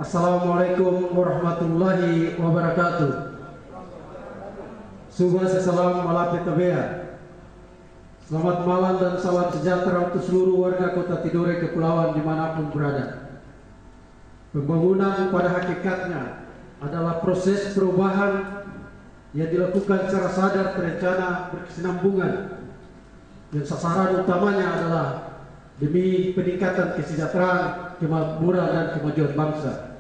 Assalamualaikum warahmatullahi wabarakatuh. Subah salam malapit tabea. Selamat malam dan salam sejahtera untuk seluruh warga Kota Tidore Kepulauan dimanapun berada. Pembangunan pada hakikatnya adalah proses perubahan yang dilakukan secara sadar, terencana, berkesinambungan, yang sasaran utamanya adalah demi peningkatan kesejahteraan, kemakmuran dan kemajuan bangsa.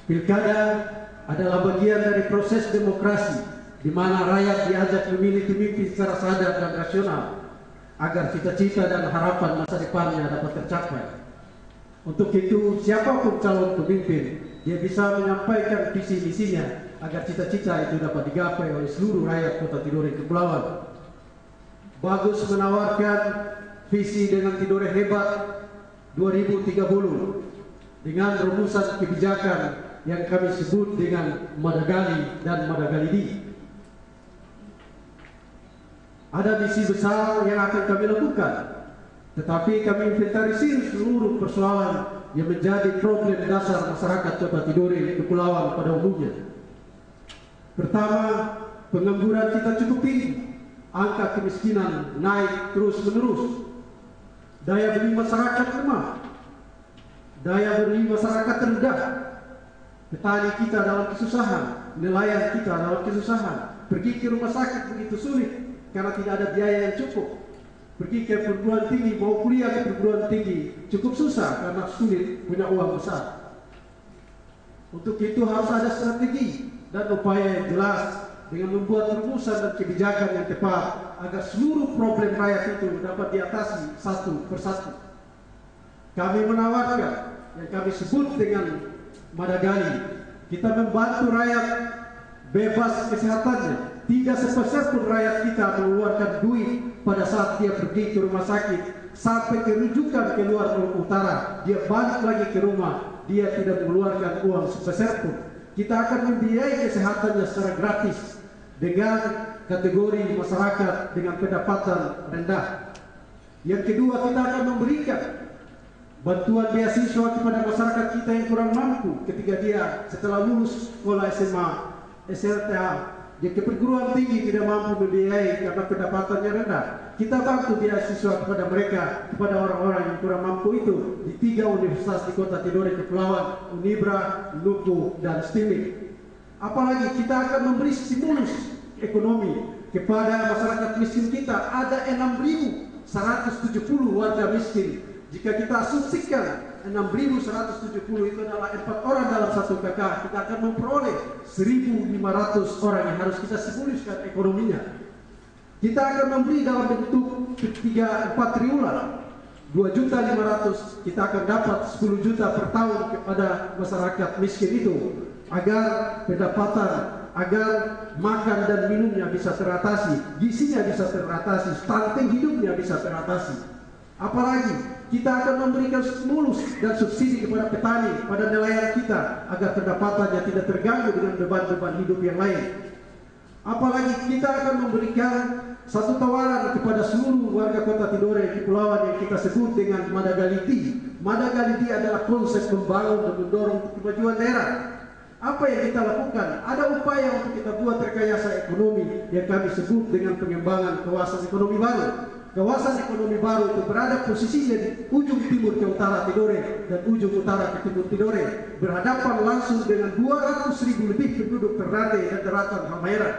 Pilkada adalah bagian dari proses demokrasi di mana rakyat diajak memilih pemimpin secara sadar dan rasional agar cita-cita dan harapan masa depannya dapat tercapai. Untuk itu, siapapun calon pemimpin, dia bisa menyampaikan visi misinya agar cita-cita itu dapat digapai oleh seluruh rakyat Kota Tidore Kepulauan. Bagus menawarkan visi dengan Tidore Hebat 2030 dengan rumusan kebijakan yang kami sebut dengan Madagali dan Madagalidi. Ada misi besar yang akan kami lakukan, tetapi kami inventarisir seluruh persoalan yang menjadi problem dasar masyarakat Kota Tidore Kepulauan pada umumnya. Pertama, pengangguran kita cukup tinggi, angka kemiskinan naik terus-menerus, daya beli masyarakat lemah, daya beli masyarakat rendah. Petani kita dalam kesusahan, nelayan kita dalam kesusahan, pergi ke rumah sakit begitu sulit karena tidak ada biaya yang cukup. Pergi ke perguruan tinggi, mau kuliah ke perguruan tinggi cukup susah karena sulit punya uang besar. Untuk itu harus ada strategi dan upaya yang jelas dengan membuat rumusan dan kebijakan yang tepat agar seluruh problem rakyat itu dapat diatasi satu persatu. Kami menawarkan yang kami sebut dengan Madagali. Kita membantu rakyat bebas kesehatannya. Tidak sepeser pun rakyat kita mengeluarkan duit pada saat dia pergi ke rumah sakit sampai kerujukan ke luar utara. Dia balik lagi ke rumah, dia tidak mengeluarkan uang sepeser pun. Kita akan membiayai kesehatannya secara gratis dengan kategori masyarakat dengan pendapatan rendah. Yang kedua, kita akan memberikan bantuan beasiswa kepada masyarakat kita yang kurang mampu ketika dia setelah lulus sekolah SMA, SLTA, dia ke perguruan tinggi tidak mampu membiayai karena pendapatannya rendah. Kita bantu beasiswa kepada mereka, kepada orang-orang yang kurang mampu itu di 3 universitas di Kota Tidore Kepulauan, Unibra, Nuku, dan STIMIK. Apalagi kita akan memberi stimulus ekonomi kepada masyarakat miskin kita. Ada 6.170 warga miskin. Jika kita asumsikan 6.170 itu adalah 4 orang dalam satu kakak, kita akan memperoleh 1.500 orang yang harus kita stimuluskan ekonominya. Kita akan memberi dalam bentuk 3-4 triwulan 2.500.000, kita akan dapat 10 juta per tahun kepada masyarakat miskin itu agar pendapatan, agar makan dan minumnya bisa teratasi, gizinya bisa teratasi, stunting hidupnya bisa teratasi. Apalagi kita akan memberikan stimulus dan subsidi kepada petani, pada nelayan kita agar pendapatannya tidak terganggu dengan beban-beban hidup yang lain. Apalagi kita akan memberikan satu tawaran kepada seluruh warga Kota Tidore Kepulauan yang kita sebut dengan Madagalidi. Madagalidi adalah konsep membangun dan mendorong kemajuan daerah. Apa yang kita lakukan? Ada upaya untuk kita buat rekayasa ekonomi yang kami sebut dengan pengembangan kawasan ekonomi baru. Kawasan ekonomi baru itu berada posisinya di ujung timur ke utara Tidore dan ujung utara ke timur Tidore, berhadapan langsung dengan 200.000 lebih penduduk Ternate dan daratan Halmahera.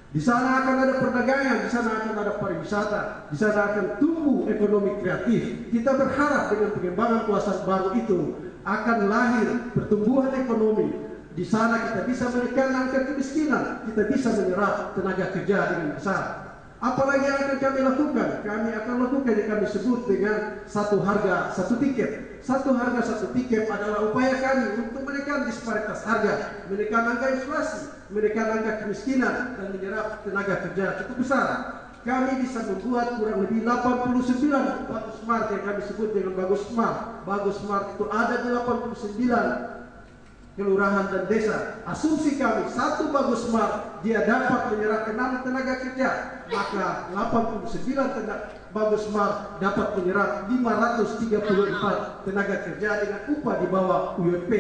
Di sana akan ada perdagangan, di sana akan ada pariwisata, di sana akan tumbuh ekonomi kreatif. Kita berharap dengan pengembangan kawasan baru itu akan lahir pertumbuhan ekonomi. Di sana kita bisa menekan angka kemiskinan, kita bisa menyerap tenaga kerja dengan besar. Apalagi yang akan kami lakukan? Kami akan lakukan yang kami sebut dengan satu harga satu tiket. Satu harga satu tiket adalah upaya kami untuk menekan disparitas harga, menekan angka inflasi, menekan angka kemiskinan, dan menyerap tenaga kerja cukup besar. Kami bisa membuat kurang lebih 89 Bagus Smart yang kami sebut dengan Bagus Smart. Bagus Smart itu ada 89 kelurahan dan desa. Asumsi kami, satu Bagus Smart dia dapat menyerap 6 tenaga kerja, maka 89 Bagus Smart dapat menyerap 534 tenaga kerja dengan upah di bawah UMP.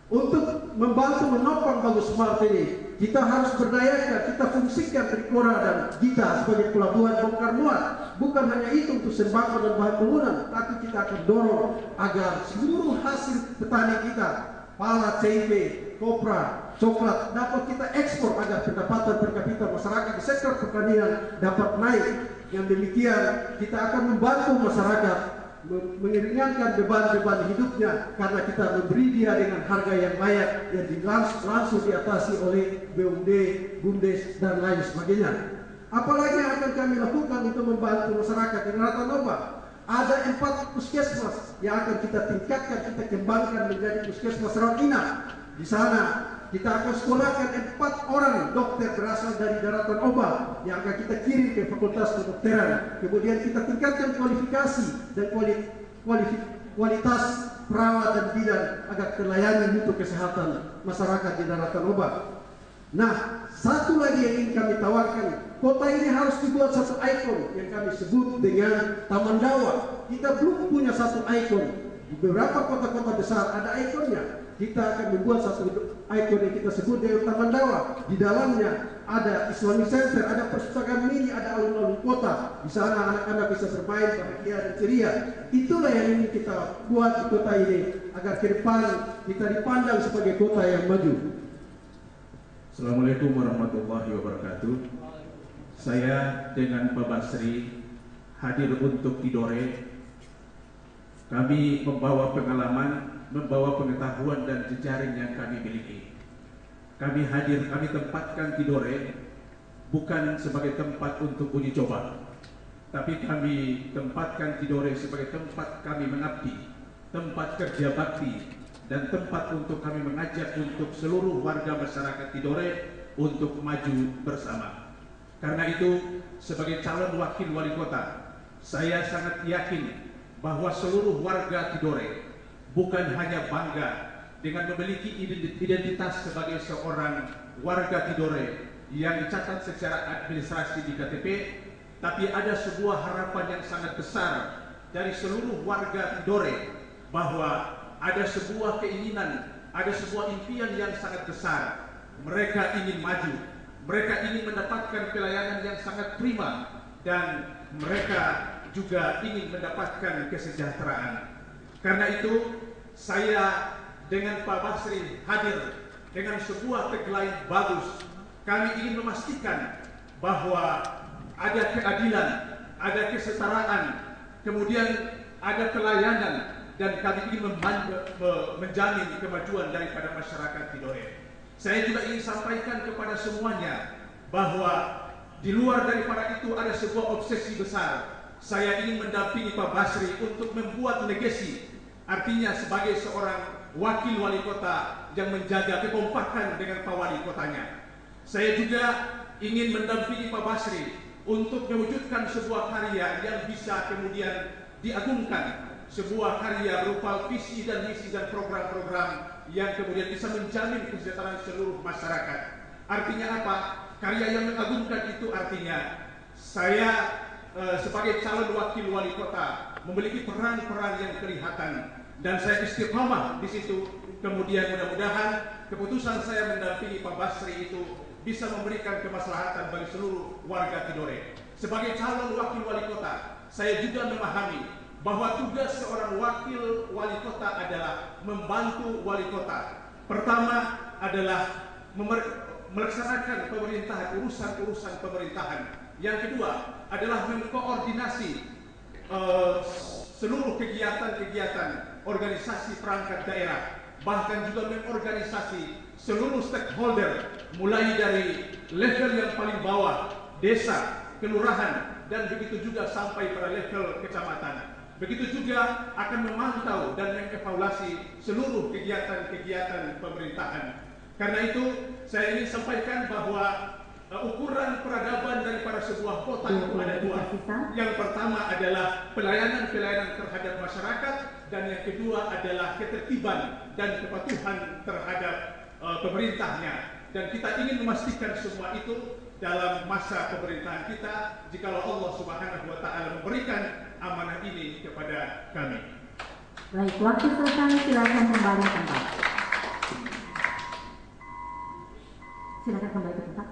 Untuk membantu menopang Bagus Smart ini, kita harus berdayakan, kita fungsikan Trikora dan kita sebagai pelabuhan bongkar muat. Bukan hanya itu untuk sembako dan bahan bangunan, tapi kita akan dorong agar seluruh hasil petani kita, pala, tempe, kopra, coklat dapat kita ekspor agar pendapatan per kapita masyarakat di sektor pertanian dapat naik. Yang demikian kita akan membantu masyarakat meringankan beban-beban hidupnya karena kita memberi dia dengan harga yang layak yang langsung diatasi oleh BUMD, BUMDes dan lain sebagainya. Apalagi yang akan kami lakukan untuk membantu masyarakat di Daratan Oba? Ada 4 puskesmas yang akan kita tingkatkan, kita kembangkan menjadi puskesmas rawat inap. Di sana kita akan sekolahkan 4 orang dokter berasal dari Daratan Oba yang akan kita kirim ke Fakultas Kedokteran. Kemudian kita tingkatkan kualifikasi dan kualitas perawat dan bidan agar terlayani mutu kesehatan masyarakat di Daratan Oba. Nah, satu lagi yang ingin kami tawarkan, kota ini harus dibuat satu ikon yang kami sebut dengan Taman Dawa. Kita belum punya satu ikon. Di beberapa kota-kota besar ada ikonnya. Kita akan membuat satu ikon yang kita sebut dengan Taman Dawa. Di dalamnya ada Islamic Center, ada perpustakaan mini, ada alun-alun kota. Di sana anak-anak bisa bermain bahagia dan ceria. Itulah yang ingin kita buat di kota ini agar ke depan kita dipandang sebagai kota yang maju. Assalamualaikum warahmatullahi wabarakatuh. Saya dengan Pak Basri hadir untuk Tidore. Kami membawa pengalaman, membawa pengetahuan dan jejaring yang kami miliki. Kami hadir, kami tempatkan Tidore bukan sebagai tempat untuk uji coba, tapi kami tempatkan Tidore sebagai tempat kami mengabdi, tempat kerja bakti, dan tempat untuk kami mengajak untuk seluruh warga masyarakat Tidore untuk maju bersama. Karena itu, sebagai calon wakil wali kota, saya sangat yakin bahwa seluruh warga Tidore bukan hanya bangga dengan memiliki identitas sebagai seorang warga Tidore yang dicatat secara administrasi di KTP, tapi ada sebuah harapan yang sangat besar dari seluruh warga Tidore bahwa ada sebuah keinginan, ada sebuah impian yang sangat besar. Mereka ingin maju, mereka ingin mendapatkan pelayanan yang sangat prima, dan mereka juga ingin mendapatkan kesejahteraan. Karena itu, saya dengan Pak Basri hadir dengan sebuah tagline bagus. Kami ingin memastikan bahwa ada keadilan, ada kesetaraan, kemudian ada pelayanan, dan kami ingin menjamin kemajuan daripada masyarakat Tidore. Saya juga ingin sampaikan kepada semuanya bahwa di luar daripada itu ada sebuah obsesi besar. Saya ingin mendampingi Pak Basri untuk membuat legasi, artinya sebagai seorang wakil wali kota yang menjaga kekompakan dengan Pak Wali Kotanya. Saya juga ingin mendampingi Pak Basri untuk mewujudkan sebuah karya yang bisa kemudian diagungkan, sebuah karya berupa visi dan misi dan program-program yang kemudian bisa menjamin kesejahteraan seluruh masyarakat. Artinya apa? Karya yang mengagumkan itu artinya saya sebagai calon wakil wali kota memiliki peran-peran yang kelihatan, dan saya istiqamah di situ. Kemudian mudah-mudahan keputusan saya mendampingi Pak Basri itu bisa memberikan kemaslahatan bagi seluruh warga Tidore. Sebagai calon wakil wali kota, saya juga memahami bahwa tugas seorang wakil wali kota adalah membantu wali kota. Pertama adalah melaksanakan pemerintahan, urusan-urusan pemerintahan. Yang kedua adalah mengkoordinasi seluruh kegiatan-kegiatan organisasi perangkat daerah, bahkan juga mengorganisasi seluruh stakeholder, mulai dari level yang paling bawah, desa, kelurahan, dan begitu juga sampai pada level kecamatan. Begitu juga akan memantau dan mengevaluasi seluruh kegiatan-kegiatan pemerintahan. Karena itu, saya ingin sampaikan bahwa ukuran peradaban daripada sebuah kota itu ada dua. Yang pertama adalah pelayanan-pelayanan terhadap masyarakat, dan yang kedua adalah ketertiban dan kepatuhan terhadap pemerintahnya. Dan kita ingin memastikan semua itu dalam masa pemerintahan kita, jikalau Allah Subhanahu wa Ta'ala memberikan amanah ini kepada kami. Baik, waktu selesai, silakan kembali ke tempat. Silakan kembali ke tempat.